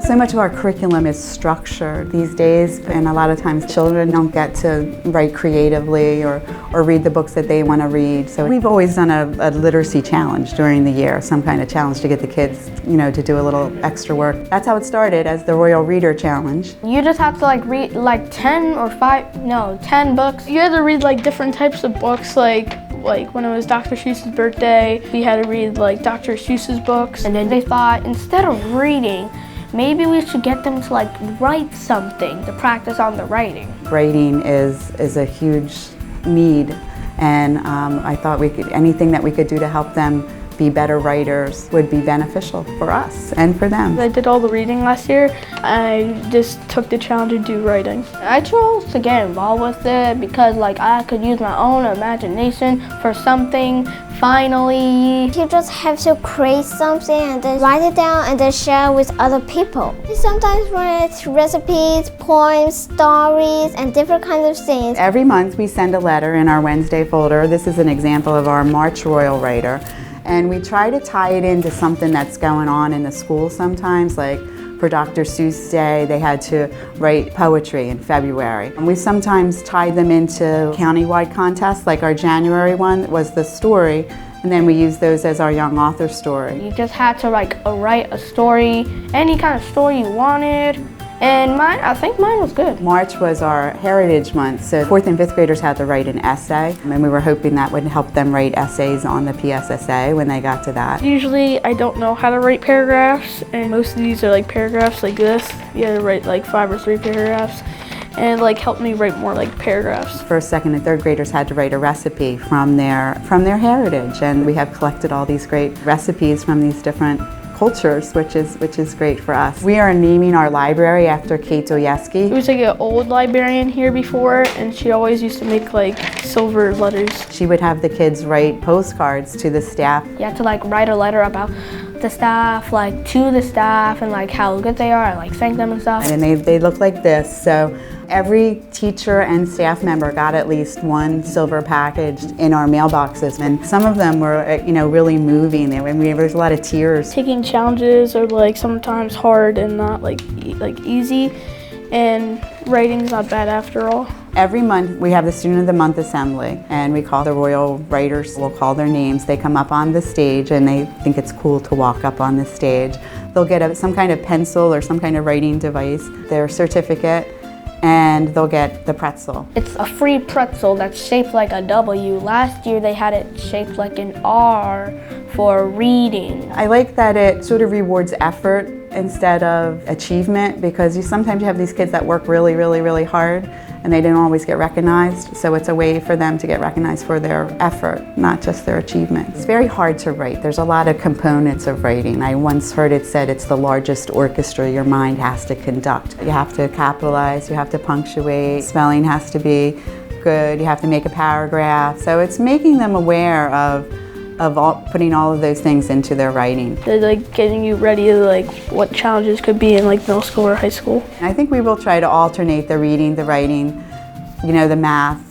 So much of our curriculum is structured these days, and a lot of times children don't get to write creatively or read the books that they want to read. So we've always done a literacy challenge during the year, some kind of challenge to get the kids, to do a little extra work. That's how it started, as the Royal Reader Challenge. You just have to read 10 books. You had to read different types of books, like when it was Dr. Seuss's birthday, we had to read Dr. Seuss's books. And then they thought, instead of reading, maybe we should get them to write something to practice on the writing. Writing is a huge need, and I thought anything that we could do to help them be better writers would be beneficial for us and for them. I did all the reading last year. I just took the challenge to do writing. I chose to get involved with it because I could use my own imagination for something finally. You just have to create something and then write it down and then share with other people. Sometimes write recipes, poems, stories, and different kinds of things. Every month we send a letter in our Wednesday folder. This is an example of our March Royal Writer. And we try to tie it into something that's going on in the school sometimes, like for Dr. Seuss Day, they had to write poetry in February. And we sometimes tied them into countywide contests, like our January one was the story, and then we use those as our young author story. You just had to write a story, any kind of story you wanted. And I think mine was good. March was our Heritage Month, so 4th and 5th graders had to write an essay, and we were hoping that would help them write essays on the PSSA when they got to that. Usually I don't know how to write paragraphs, and most of these are paragraphs like this. You had to write 5 or 3 paragraphs, and helped me write more paragraphs. 1st, 2nd, and 3rd graders had to write a recipe from their heritage, and we have collected all these great recipes from these different cultures, which is great for us. We are naming our library after Kate Doyeski. It was an old librarian here before, and she always used to make silver letters. She would have the kids write postcards to the staff. You have to write a letter about the staff, to the staff, and how good they are, and thank them and stuff. And they look like this. So every teacher and staff member got at least one silver package in our mailboxes, and some of them were really moving. There's a lot of tears. Taking challenges are sometimes hard and not easy, and writing's not bad after all. Every month we have the Student of the Month Assembly, and we call the Royal Writers. We'll call their names. They come up on the stage, and they think it's cool to walk up on the stage. They'll get some kind of pencil or some kind of writing device, their certificate, and they'll get the pretzel. It's a free pretzel that's shaped like a W. Last year they had it shaped like an R for reading. I like that it sort of rewards effort instead of achievement, because sometimes you have these kids that work really, really, really hard and they don't always get recognized. So it's a way for them to get recognized for their effort, not just their achievement. It's very hard to write. There's a lot of components of writing. I once heard it said it's the largest orchestra your mind has to conduct. You have to capitalize, you have to punctuate, spelling has to be good, you have to make a paragraph. So it's making them aware of putting all of those things into their writing. They're getting you ready to what challenges could be in middle school or high school. I think we will try to alternate the reading, the writing, the math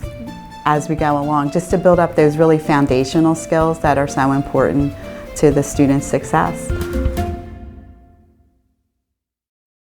as we go along, just to build up those really foundational skills that are so important to the student's success.